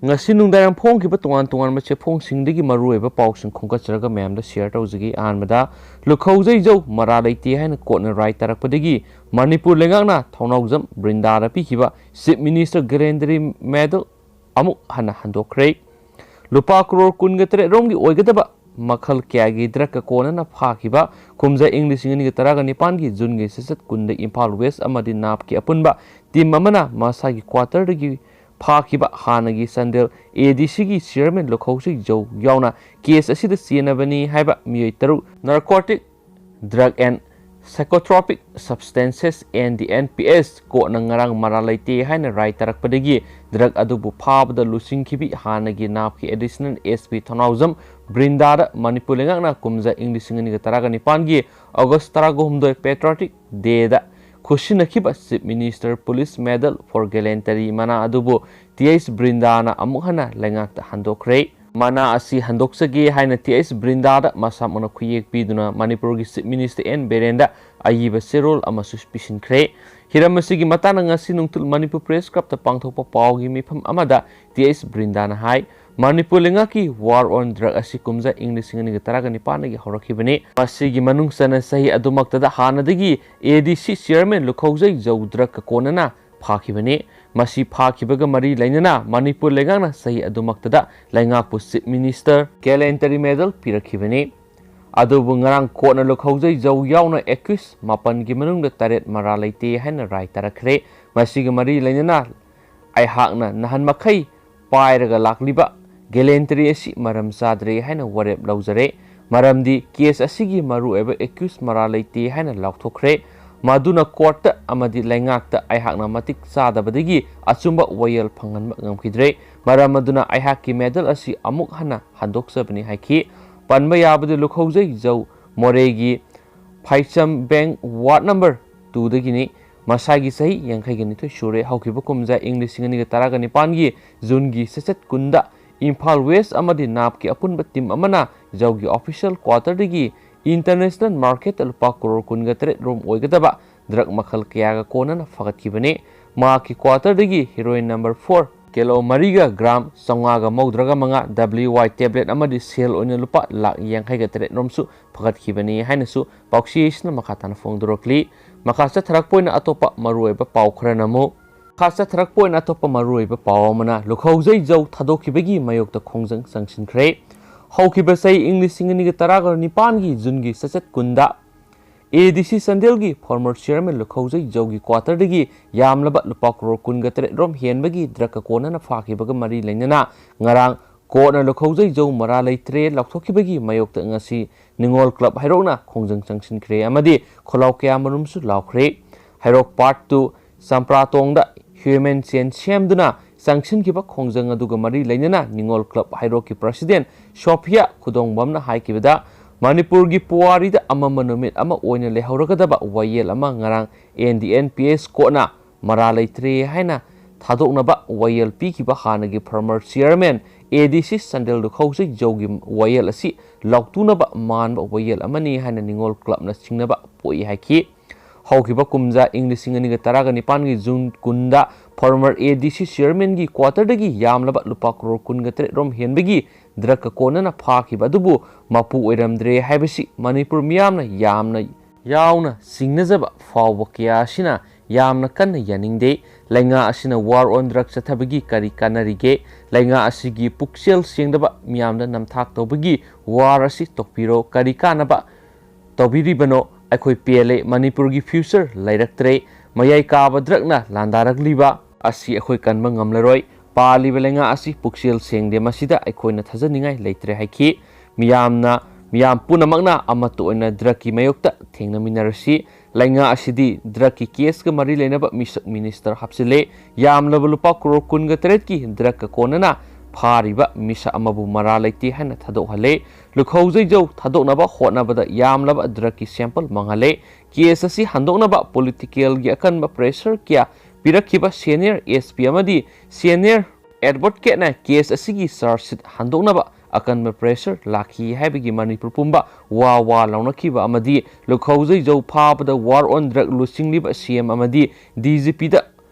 ngasi nungdaram phongkiba tongan tongan ma chephongsingi marueba pausing khongkachraga mayamda share tawjigi anmada lukhaujai jau mara leite haina kotna rai tarakpadagi Manipur lengakna thaunaujam Brindara pikiba Chief Minister Gerendri Medal amuk hana handokre lupa crore kungatre romgi oigadaba makhal kyagi draka kona na phakiba kumja English ngini taraga nipan gi jungi sesat kunda Imphal West amadi nap ki apunba team amana masagi quarter dagi phakiba hanagi sandel ADC gi chairman lokhausi jau yauna case asida sienabani haiba miyoi taru narcotic drug and psychotropic substances and the NPS ko nangarang maralaite haina rai tarakpadagi drug adubu phabda lusingkibi hanagi napki additional SP thonauzam Brindara Manipur lengakna kumja English ngani taraga nipangi August tarago humdoi patriotic day da Kushinakiba Chief Minister Police Medal for Gallantry mana adubu TS Brindana amuhana lengakta handokre mana asi handoksagi haina TS Brindada masamona khuyek piduna Manipur gi Chief Minister N Berenda ayiba serol ama suspicion kre hiramasigi matana ngasi nungtul Manipur Press Club ta pangthokpa pawgi mifam amada TS Brindana hai Manipur lengaki war on drug asi kumja English ngani taraga nipana gi horakibani masigi manung sana sahi adumaktada hanadagi ADC chairman lukhaujai jau drug ka konana phakibani masi phakibaga mari lainana Manipur lengana sahi adumaktada laingakpu Chief Minister Gallantry Medal pirakibani adubu ngarang kona lukhaujai jau yauna accuse mapan gi manungda taret mara leite haina rai tarakre masigi mari lainana ai hakna nahan makhai pairaga lakliba Gallantry asi maram sadre haina warep laujare maramdi case asigi maru eba accuse mara leite haina laukthokre maduna court amadi laingakta aihakna matik sadabadagi achumba wayel phangan ngamkhidre maram aduna aihakki medal asi amuk hana handoksabani haiki panba yabadu lukhaujai jau moregi phaicham bank ward number 2 dagini masagi sahi yankhai gani to shure haukiba kumja English ngani taraga nipangi jungi sesat kunda Imphal West amadi napki apunba team amana jaugi official quarter dagi international market alpa crore kunga tre room oigadaba drug makhal kyaga konana fagatkibane maki quarter dagi heroin number 4 kilo mariga gram sangaga maudraga manga WY tablet amadi sale oina lupa lak yankhai ga tre romsu fagatkibane hainasu pauksisna makatana fongdorokli makasa tharak poina atopa marueba paukhranamo khasa tharak poina atopa marueba pawamana lukhaujai jau thadokibagi mayokta khongjang sangsinkhre haukiba sai English ngani taraga nipangi jungi sachet kunda ADC Sandelgi former chairman lukhaujai jaugi quarter dagi yamlaba lupa crore kunga tre rom henbagi draka kona na phakibaga mari lainana ngarang kona lukhaujai jau mara leitre laukthokibagi mayokta ngasi Ningol Club hairokna khongjang sangsinkhre amadi kholau kya manumsu laukre hairok part 2 sampratongda human chain semduna sanction kiba khongjang aduga mari lainana Ningol Club Hairoki President Sophia Khudongbamna haikibada Manipur gi Puwari da amama numit ama oina lehauragadaba wayel ama ngarang NDNPS kona mara leitre haina thadoknaba wayel pikiba hanagi former chairman ADC Sandel lukhaujai jaugi wayel asi lautunaba manba wayel amani haina Ningol Club na singnaba poi haiki haukiba kumja English ngani taraga nipan gi June kunda former ADC chairman gi quarter dagi yamlaba lupa crore kunga tre rom henbagi draka konana phakiba adubu mapu oiramdre haibasi Manipur miyamna yauna singnajaba fawba kiyasina yamna kanna yaningde lainga asina war on drug chathabagi kari kanarige lainga asigi puksel sengdaba miyamna namthak tobagi war asi tokpiro kari kanaba tobiribano akhoi PLA Manipur gi future lairaktre mayai kaba dragna landarakliba asi akhoi kanba ngamlaroi pali belenga asi puksel sengde masida akhoi na thajaningai leitre haiki miyam punamakna amatu oina draki mayokta thengna minarasi lainga asidi draki case ka mari lenaba minister hapsile yamlaba lupa crore kunga tretki draka konana phariba misa amabu mara leiti hana thadok lukhaujai jau thadoknaba hotnabada yamlaba draki sample manghale case asi handoknaba political gi akanba pressure kya pirakhiba senior SP amadi senior advocate na case asigi charge handoknaba akanba pressure lakhi haibagi Manipur pumba wa launakhiba amadi lukhaujai jau phabada war on drug lusingliba CM amadi DGP da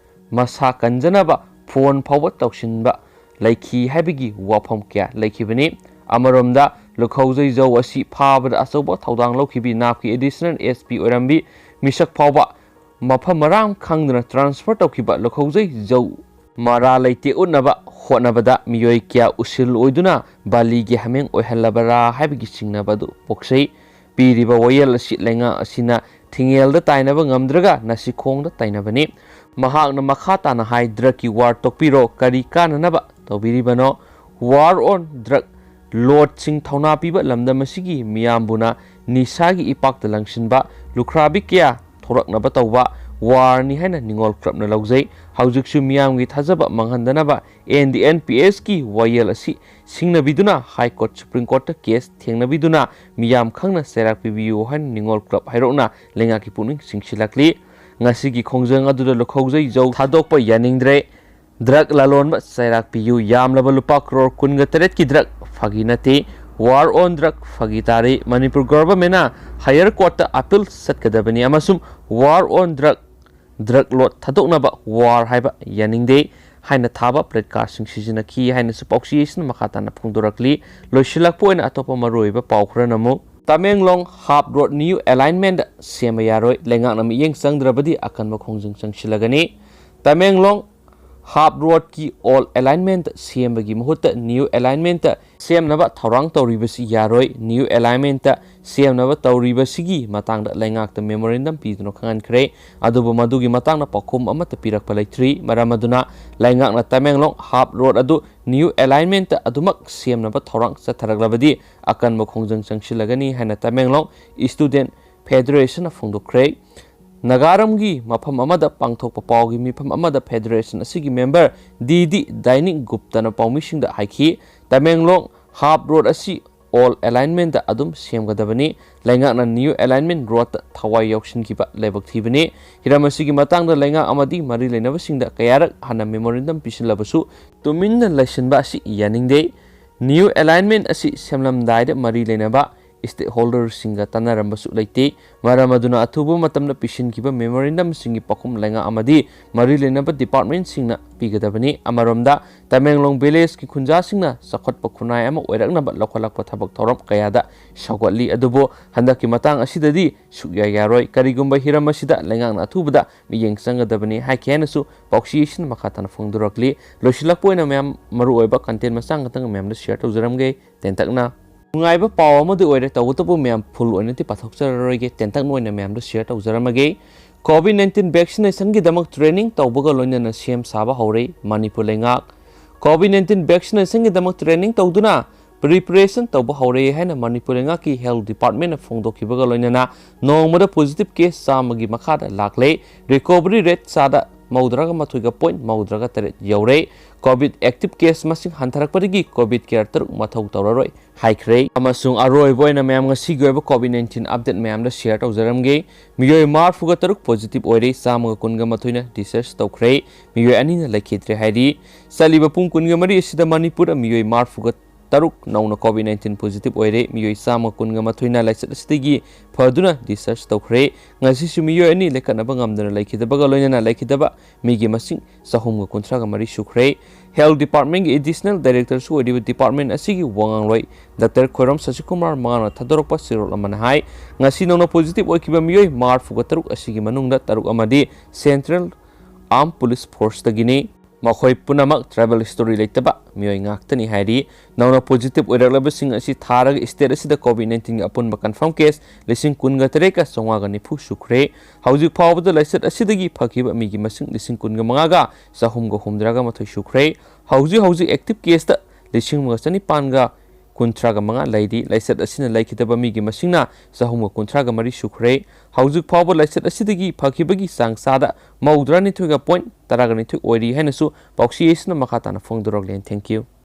masa kanjanaba phone phawa tawsinba ꯂꯩꯈꯤ ꯍꯥꯏꯕꯒꯤ ꯋꯥꯐꯝ ꯀꯌꯥ ꯂꯩꯈꯤꯕꯅꯤ꯫ ꯑꯃꯔꯣꯝꯗ ꯂꯨꯈꯧꯖꯩ ꯖꯧ ꯑꯁꯤ ꯐꯥꯕꯗ ꯑꯆꯧꯕ ꯊꯧꯗꯥꯡ ꯂꯧꯈꯤꯕꯤ ꯅꯥꯞꯀꯤ additional SP. ꯑꯣꯏꯔꯝꯕꯤ ꯃꯤꯁꯛ ꯐꯥꯎꯕ ꯃꯐꯝ ꯃꯔꯥꯡ ꯈꯪꯗꯅ ꯇ꯭ꯔꯥꯟꯁꯐꯔ ꯇꯧꯈꯤꯕ ꯂꯨꯈꯧꯖꯩ ꯖꯧ ꯃꯔꯥ ꯂꯩꯇꯦ ꯎꯠꯅꯕ ꯍꯣꯠꯅꯕꯗ ꯃꯤꯑꯣꯏ ꯀꯌꯥ ꯎꯁꯤꯜ ꯑꯣꯏꯗꯨꯅ ꯕꯥꯂꯤꯒꯤ ꯍꯥꯃꯦꯡ ꯑꯣꯏꯍꯜꯂꯕꯔꯥ ꯍꯥꯏꯕꯒꯤ ꯆꯤꯡꯅꯕ ꯑꯗꯨ ꯄꯣꯛꯆꯩ꯫ ꯄꯤꯔꯤꯕ ꯋꯥꯌꯦꯜ ꯑꯁꯤ ꯂꯩꯉꯥꯛ ꯑꯁꯤꯅ ꯊꯤꯡꯉꯦꯜꯗ ꯇꯥꯏꯅꯕ ꯉꯝꯗ꯭ꯔꯒ ꯅꯁꯤꯈꯣꯡꯗ ꯇꯥꯏꯅꯕꯅꯤ꯫ ꯃꯍꯥꯛꯅ ꯃꯈꯥ ꯇꯥꯅ ꯍꯥꯏ ꯗ꯭ꯔꯒꯀꯤ ꯋꯥꯔ ꯇꯣꯛꯄꯤꯔꯣ, ꯀꯔꯤ ꯀꯥꯟꯅꯅꯕ ꯇꯧꯕꯤꯔꯤꯕꯅꯣ? ꯋꯥꯔ ꯑꯣꯟ ꯗ꯭ꯔꯒ ꯂꯣꯔꯗꯁꯤꯡ ꯊꯧꯅꯥ ꯄꯤꯕ ꯂꯝꯗꯝ ꯑꯁꯤꯒꯤ ꯃꯤꯌꯥꯝꯕꯨꯅ ꯅꯤꯁꯥꯒꯤ ꯏꯄꯥꯛꯇ ꯂꯪꯁꯤꯟꯕ, ꯂꯨꯈ꯭ꯔꯥꯕꯤ ꯀꯌꯥ ꯊꯣꯔꯛꯅꯕ ꯇꯧꯕ ꯋꯥꯔꯅꯤ ꯍꯥꯏꯅ ꯅꯤꯡꯉꯣꯜ ꯀ꯭ꯂꯕꯅ ꯂꯧꯖꯩ꯫ ꯍꯧꯖꯤꯛꯁꯨ ꯃꯤꯌꯥꯝꯒꯤ ꯊꯥꯖꯕ ꯃꯥꯡꯍꯟꯗꯅꯕ NDNPSꯀꯤ ꯋꯥꯌꯦꯜ ꯑꯁꯤ ꯁꯤꯡꯅꯕꯤꯗꯨꯅ ꯍꯥꯏ ꯀꯣꯔꯠ, ꯁꯨꯄ꯭ꯔꯤꯝ ꯀꯣꯔꯠꯇ ꯀꯦꯁ ꯊꯦꯡꯅꯕꯤꯗꯨꯅ ꯃꯤꯌꯥꯝ ꯈꯪꯅ ꯆꯩꯔꯥꯛ ꯄꯤꯕꯤꯌꯨ ꯍꯥꯏꯅ ꯅꯤꯡꯉꯣꯜ ꯀ꯭ꯂꯕ ꯍꯥꯏꯔꯣꯛꯅ ꯂꯩꯉꯥꯛꯀꯤ ꯄꯨꯛꯅꯤꯡ ꯆꯤꯡꯁꯤꯜꯂꯛꯂꯤ꯫ ꯉꯁꯤꯒꯤ ꯈꯣꯡꯖꯪ ꯑꯗꯨꯗ ꯂꯨꯈꯧꯖꯩ ꯖꯧ ꯊꯥꯗꯣꯛꯄ ꯌꯥꯅꯤꯡꯗ꯭ꯔꯦ꯫ ꯗ꯭ꯔꯒ ꯂꯂꯣꯟꯕ ꯆꯩꯔꯥꯛ ꯄꯤꯌꯨ, ꯌꯥꯝꯂꯕ ꯂꯨꯄꯥ ꯀ꯭ꯔꯣꯔ 18ꯀꯤ ꯗ꯭ꯔꯒ ꯐꯥꯒꯤ ꯅꯠꯇꯦ꯫ ꯋꯥꯔ ꯑꯣꯟ ꯗ꯭ꯔꯒ ꯐꯥꯒꯤ ꯇꯥꯔꯤ꯫ ꯃꯅꯤꯄꯨꯔ ꯒꯚꯔꯟꯃꯦꯟꯠꯅ ꯍꯥꯌꯔ ꯀꯣꯔꯠꯇ ꯑꯄꯤꯜ ꯆꯠꯀꯗꯕꯅꯤ ꯑꯃꯁꯨꯡ ꯋꯥꯔ ꯑꯣꯟ ꯗ꯭ꯔꯒ ꯂꯣꯠ ꯊꯥꯗꯣꯛꯅꯕ ꯋꯥꯔ ꯍꯥꯏꯕ ꯌꯥꯅꯤꯡꯗꯦ ꯍꯥꯏꯅ ꯊꯥꯕ ꯄ꯭ꯂꯦꯀꯥꯔꯗꯁꯤꯡ ꯁꯤꯖꯤꯟꯅꯈꯤ ꯍꯥꯏꯅꯁꯨ ꯄꯥꯎꯆꯦ ꯑꯁꯤꯅ ꯃꯈꯥ ꯇꯥꯅ ꯐꯣꯡꯗꯣꯔꯛꯂꯤ꯫ ꯂꯣꯏꯁꯤꯜꯂꯛꯄ ꯑꯣꯏꯅ ꯑꯇꯣꯞꯄ ꯃꯔꯨꯑꯣꯏꯕ ꯄꯥꯎ ꯈꯔꯅ ꯑꯃꯨꯛ ꯇꯃꯦꯡꯂꯣꯡ ꯍꯥꯞ ꯔꯣꯗ ꯅ꯭ꯌꯨ ꯑꯦꯂꯥꯏꯟꯃꯦꯟꯠ ꯁꯦꯝꯕ ꯌꯥꯔꯣꯏ, ꯂꯩꯉꯥꯛꯅ ꯃꯤꯠꯌꯦꯡ ꯆꯪꯗ꯭ꯔꯕꯗꯤ ꯑꯀꯟꯕ ꯈꯣꯡꯖꯪ ꯆꯪꯁꯤꯜꯂꯒꯅꯤ꯫ ꯇꯃꯦꯡꯂꯣꯡ ꯍꯥꯞ ꯔꯣꯗꯀꯤ ꯑꯣꯜ ꯑꯦꯂꯥꯏꯟꯃꯦꯟꯠ ꯁꯦꯝꯕꯒꯤ ꯃꯍꯨꯠꯇ ꯅ꯭ꯌꯨ ꯑꯦꯂꯥꯏꯟꯃꯦꯟꯠ ꯁꯦꯝꯅꯕ ꯊꯧꯔꯥꯡ ꯇꯧꯔꯤꯕꯁꯤ ꯌꯥꯔꯣꯏ꯫ ꯅ꯭ꯌꯨ ꯑꯦꯂꯥꯏꯟꯃꯦꯟꯠ ꯁꯦꯝꯅꯕ ꯇꯧꯔꯤꯕꯁꯤꯒꯤ ꯃꯇꯥꯡꯗ ꯂꯩꯉꯥꯛꯇ ꯃꯦꯃꯣꯔꯦꯟꯗꯝ ꯄꯤꯗꯨꯅ ꯈꯪꯍꯟꯈ꯭ꯔꯦ, ꯑꯗꯨꯕꯨ ꯃꯗꯨꯒꯤ ꯃꯇꯥꯡꯗ ꯄꯥꯎꯈꯨꯝ ꯑꯃꯠꯇ ꯄꯤꯔꯛꯄ ꯂꯩꯇ꯭ꯔꯤ꯫ ꯃꯔꯝ ꯑꯗꯨꯅ ꯂꯩꯉꯥꯛꯅ ꯇꯃꯦꯡꯂꯣꯡ ꯍꯥꯞ ꯔꯣꯗ ꯑꯗꯨ ꯅ꯭ꯌꯨ ꯑꯦꯂꯥꯏꯟꯃꯦꯟꯠ ꯑꯗꯨꯃꯛ ꯁꯦꯝꯅꯕ ꯊꯧꯔꯥꯡ ꯆꯠꯊꯔꯛꯂꯕꯗꯤ ꯑꯀꯟꯕ ꯈꯣꯡꯖꯪ ꯆꯪꯁꯤꯜꯂꯒꯅꯤ ꯍꯥꯏꯅ ꯇꯃꯦꯡꯂꯣꯡ ꯁ꯭ꯇꯨꯗꯦꯟꯠ ꯐꯦꯗꯔꯦꯁꯟꯅ ꯐꯣꯡꯗꯣꯛꯈ꯭ꯔꯦ꯫ ꯅꯥꯒꯥꯔꯝꯒꯤ ꯃꯐꯝ ꯑꯃꯗ ꯄꯥꯡꯊꯣꯛꯄ ꯄꯥꯎꯒꯤ ꯃꯤꯐꯝ ꯑꯃꯗ ꯐꯦꯗꯔꯦꯁꯟ ꯑꯁꯤꯒꯤ ꯃꯦꯝꯕꯔ ꯗꯤ ꯗꯥꯏꯅꯤꯛ ꯒꯨꯞꯇꯥꯅ ꯄꯥꯎꯃꯤꯁꯤꯡꯗ ꯍꯥꯏꯈꯤ ꯇꯃꯦꯡꯂꯣꯡ ꯍꯥꯞ ꯔꯣꯗ ꯑꯁꯤ ꯑꯣꯜ ꯑꯦꯂꯥꯏꯟꯃꯦꯟꯠ ꯑꯗꯨꯝ ꯁꯦꯝꯒꯗꯕꯅꯤ꯫ ꯂꯩꯉꯥꯛꯅ ꯅ꯭ꯌꯨ ꯑꯦꯂꯥꯏꯟꯃꯦꯟꯠ ꯔꯣꯗꯇ ꯊꯋꯥꯏ ꯌꯥꯎꯁꯤꯟꯈꯤꯕ ꯂꯥꯏꯕꯛ ꯊꯤꯕꯅꯤ꯫ ꯍꯤꯔꯝ ꯑꯁꯤꯒꯤ ꯃꯇꯥꯡꯗ ꯂꯩꯉꯥꯛ ꯑꯃꯗꯤ ꯃꯔꯤ ꯂꯩꯅꯕꯁꯤꯡꯗ ꯀꯌꯥꯔꯛ ꯍꯟꯅ ꯃꯦꯃꯣꯔꯦꯟꯗꯝ ꯄꯤꯁꯤꯜꯂꯕꯁꯨ ꯇꯨꯃꯤꯟꯅ ꯂꯩꯁꯤꯟꯕ ꯑꯁꯤ ꯌꯥꯅꯤꯡꯗꯦ꯫ ꯅ꯭ꯌꯨ ꯑꯦꯂꯥꯏꯟꯃꯦꯟꯠ ꯑꯁꯤ ꯁꯦꯝꯂꯝꯗꯥꯏꯗ ꯃꯔꯤ ꯂꯩꯅꯕ ꯁ꯭ꯇꯦꯛꯍꯣꯜꯗꯔꯁꯤꯡꯒ ꯇꯥꯟꯅꯔꯝꯕꯁꯨ ꯂꯩꯇꯦ꯫ ꯃꯔꯝ ꯑꯗꯨꯅ ꯑꯊꯨꯕ ꯃꯇꯝꯗ ꯄꯤꯁꯤꯟꯈꯤꯕ ꯃꯦꯃꯣꯔꯦꯟꯗꯝꯁꯤꯡꯒꯤ ꯄꯥꯎꯈꯨꯝ ꯂꯩꯉꯥꯛ ꯑꯃꯗꯤ ꯃꯔꯤ ꯂꯩꯅꯕ ꯗꯤꯄꯥꯔꯠꯃꯦꯟꯠꯁꯤꯡꯅ ꯄꯤꯒꯗꯕꯅꯤ꯫ ꯑꯃꯔꯣꯝꯗ ꯇꯃꯦꯡꯂꯣꯡ ꯚꯤꯂꯦꯖꯀꯤ ꯈꯨꯟꯖꯥꯁꯤꯡꯅ ꯆꯥꯎꯈꯠꯄ ꯈꯨꯟꯅꯥꯏ ꯑꯃ ꯑꯣꯏꯔꯛꯅꯕ ꯂꯧꯈꯠꯂꯛꯄ ꯊꯕꯛ ꯊꯧꯔꯝ ꯀꯌꯥꯗ ꯁꯧꯒꯠꯂꯤ, ꯑꯗꯨꯕꯨ ꯍꯟꯗꯛꯀꯤ ꯃꯇꯥꯡ ꯑꯁꯤꯗꯗꯤ ꯁꯨꯛꯌꯥ ꯌꯥꯔꯣꯏ꯫ ꯀꯔꯤꯒꯨꯝꯕ ꯍꯤꯔꯝ ꯑꯁꯤꯗ ꯂꯩꯉꯥꯛꯅ ꯑꯊꯨꯕꯗ ꯃꯤꯠꯌꯦꯡ ꯆꯪꯒꯗꯕꯅꯤ ꯍꯥꯏꯈꯤ ꯍꯥꯏꯅꯁꯨ ꯄꯥꯎꯆꯦ ꯑꯁꯤꯅ ꯃꯈꯥ ꯇꯥꯅ ꯐꯣꯡꯗꯣꯔꯛꯂꯤ꯫ ꯂꯣꯏꯁꯤꯜꯂꯛꯄ ꯑꯣꯏꯅ ꯃꯌꯥꯝ ꯃꯔꯨꯑꯣꯏꯕ ꯀꯟꯇꯦꯟꯠ ꯃꯆꯥ ꯈꯛꯇꯪ ꯃꯌꯥꯝꯗ ꯁꯤꯌꯔ ꯇꯧꯖꯔꯝꯒꯦ ꯇꯦꯟꯇꯛꯅ꯫ ꯅꯨꯡꯉꯥꯏꯕ ꯄꯥꯎ ꯑꯃꯗꯤ ꯑꯣꯏꯔꯦ, ꯇꯧꯕꯇꯕꯨ ꯃꯌꯥꯝ ꯐꯨꯜ ꯑꯣꯏꯅꯗꯤ ꯄꯥꯊꯣꯛꯆꯔꯔꯣꯏꯒꯦ, ꯇꯦꯟꯇꯛꯅ ꯑꯣꯏꯅ ꯃꯌꯥꯝꯗ ꯁꯤꯌꯔ ꯇꯧꯖꯔꯝꯃꯒꯦ꯫ ꯀꯣꯚꯤꯗ-19 ꯚꯦꯛꯁꯤꯅꯦꯁꯟꯒꯤꯗꯃꯛ ꯇ꯭ꯔꯦꯅꯤꯡ ꯇꯧꯕꯒ ꯂꯣꯏꯅꯅ ꯁꯦꯝ ꯁꯥꯕ ꯍꯧꯔꯦ ꯃꯅꯤꯄꯨꯔ ꯂꯩꯉꯥꯛ꯫ ꯀꯣꯚꯤꯗ-19 ꯚꯦꯛꯁꯤꯅꯦꯁꯟꯒꯤꯗꯃꯛ ꯇ꯭ꯔꯦꯅꯤꯡ ꯇꯧꯗꯨꯅ ꯄ꯭ꯔꯤꯄꯦꯔꯦꯁꯟ ꯇꯧꯕ ꯍꯧꯔꯦ ꯍꯥꯏꯅ ꯃꯅꯤꯄꯨꯔ ꯂꯩꯉꯥꯛꯀꯤ ꯍꯦꯜꯊ ꯗꯤꯄꯥꯔꯠꯃꯦꯟꯠꯅ ꯐꯣꯡꯗꯣꯛꯈꯤꯕꯒ ꯂꯣꯏꯅꯅ ꯅꯣꯡꯃꯗ ꯄꯣꯖꯤꯇꯤꯚ ꯀꯦꯁ 100ꯒꯤ ꯃꯈꯥꯗ ꯂꯥꯛꯂꯦ꯫ ꯔꯤꯀꯣꯚꯔꯤ ꯔꯦꯠ ꯆꯥꯗ 32.38 ꯌꯧꯔꯦ꯫ ꯀꯣꯚꯤꯗ ꯑꯦꯛꯇꯤꯚ ꯀꯦꯁ ꯃꯁꯤꯡ ꯍꯟꯊꯔꯛꯄꯗꯒꯤ ꯀꯣꯚꯤꯗ ꯀꯦꯌꯔ 3 ꯃꯊꯧ ꯇꯧꯔꯔꯣꯏ ꯍꯥꯏꯈ꯭ꯔꯦ꯫ ꯑꯃꯁꯨꯡ ꯑꯔꯣꯏꯕ ꯑꯣꯏꯅ ꯃꯌꯥꯝ ꯉꯁꯤꯒꯤ ꯑꯣꯏꯕ ꯀꯣꯚꯤꯗ-19 ꯑꯞꯗꯦꯠ ꯃꯌꯥꯝꯗ ꯁꯤꯌꯔ ꯇꯧꯖꯔꯝꯒꯦ꯫ ꯃꯤꯑꯣꯏ 43 ꯄꯣꯖꯤꯇꯤꯚ ꯑꯣꯏꯔꯦ, 112ꯅ ꯗꯤꯁꯆꯥꯔꯖ ꯇꯧꯈ꯭ꯔꯦ, ꯃꯤꯑꯣꯏ 2ꯅ ꯂꯩꯈꯤꯗ꯭ꯔꯦ ꯍꯥꯏꯔꯤ꯫ ꯆꯠꯂꯤꯕ ꯄꯨꯡ 44 ꯑꯁꯤꯗ ꯃꯅꯤꯄꯨꯔꯗ ꯃꯤꯑꯣꯏ 43 ꯅꯧꯅ ꯀꯣꯚꯤꯗ-19 ꯄꯣꯖꯤꯇꯤꯚ ꯑꯣꯏꯔꯦ, ꯃꯤꯑꯣꯏ 112ꯅ ꯂꯥꯏꯆꯠ ꯑꯁꯤꯗꯒꯤ ꯐꯗꯨꯅ ꯗꯤꯁꯆꯥꯔꯖ ꯇꯧꯈ꯭ꯔꯦ꯫ ꯉꯁꯤꯁꯨ ꯃꯤꯑꯣꯏ 2 ꯂꯩꯈꯠꯅꯕ ꯉꯝꯗꯅ ꯂꯩꯈꯤꯗꯕꯒ ꯂꯣꯏꯅꯅ ꯂꯩꯈꯤꯗꯕ ꯃꯤꯒꯤ ꯃꯁꯤꯡ 333 ꯁꯨꯈ꯭ꯔꯦ꯫ ꯍꯦꯜꯊ ꯗꯤꯄꯥꯔꯠꯃꯦꯟꯠꯀꯤ ꯑꯦꯗꯤꯁꯅꯦꯜ ꯗꯥꯏꯔꯦꯛꯇꯔꯁꯨ ꯑꯣꯏꯔꯤꯕ ꯗꯤꯄꯥꯔꯠꯃꯦꯟꯠ ꯑꯁꯤꯒꯤ ꯋꯥꯉꯥꯡꯂꯣꯏ ꯗꯥꯛꯇꯔ ꯈꯣꯏꯔꯝ ꯁꯁꯤꯀꯨꯃꯥꯔ ꯃꯉꯥꯜꯅ ꯊꯥꯗꯣꯔꯛꯄ ꯆꯦꯔꯣꯜ ꯑꯃꯅ ꯍꯥꯏ ꯉꯁꯤ ꯅꯧꯅ ꯄꯣꯖꯤꯇꯤꯚ ꯑꯣꯏꯈꯤꯕ ꯃꯤꯑꯣꯏ 43 ꯑꯁꯤꯒꯤ ꯃꯅꯨꯡꯗ 3 ꯑꯃꯗꯤ ꯁꯦꯟꯇ꯭ꯔꯦꯜ ꯑꯥꯔꯝ ꯄꯨꯂꯤꯁ ꯐꯣꯔꯁꯇꯒꯤꯅꯤ꯫ ꯃꯈꯣꯏ ꯄꯨꯝꯅꯃꯛ ꯇ꯭ꯔꯥꯏꯕꯦꯜ ꯍꯤꯁꯇꯣꯔꯤ ꯂꯩꯇꯕ ꯃꯤꯑꯣꯏ ꯉꯥꯛꯇꯅꯤ ꯍꯥꯏꯔꯤ꯫ ꯅꯧꯅ ꯄꯣꯖꯤꯇꯤꯚ ꯑꯣꯏꯔꯛꯂꯕꯁꯤꯡ ꯑꯁꯤ ꯊꯥꯔꯒ ꯏꯁꯇꯦꯠ ꯑꯁꯤꯗ ꯀꯣꯚꯤꯗ-19ꯒꯤ ꯑꯄꯨꯟꯕ ꯀꯟꯐꯥꯔꯝ ꯀꯦꯁ 119,990 ꯁꯨꯈ꯭ꯔꯦ꯫ ꯍꯧꯖꯤꯛ ꯐꯥꯎꯕꯗ ꯂꯥꯏꯆꯠ ꯑꯁꯤꯗꯒꯤ ꯐꯈꯤꯕ ꯃꯤꯒꯤ ꯃꯁꯤꯡ 15,339 ꯁꯨꯈ꯭ꯔꯦ꯫ ꯍꯧꯖꯤꯛ ꯑꯦꯛꯇꯤꯚ ꯀꯦꯁꯇ 1,935 ꯂꯩꯔꯤ꯫ ꯂꯥꯏꯆꯠ ꯑꯁꯤꯅ ꯂꯩꯈꯤꯗꯕ ꯃꯤꯒꯤ ꯃꯁꯤꯡꯅ 333 ꯁꯨꯈ꯭ꯔꯦ꯫ ꯍꯧꯖꯤꯛ ꯐꯥꯎꯕ ꯂꯥꯏꯆꯠ ꯑꯁꯤꯗꯒꯤ ꯐꯈꯤꯕꯒꯤ ꯆꯥꯡ ꯆꯥꯗ 92.12 ꯑꯣꯏꯔꯤ ꯍꯥꯏꯅꯁꯨ ꯄꯥꯎꯆꯦ ꯑꯁꯤꯅ ꯃꯈꯥ ꯇꯥꯅ ꯐꯣꯡꯗꯣꯔꯛꯂꯤ꯫ Thank you.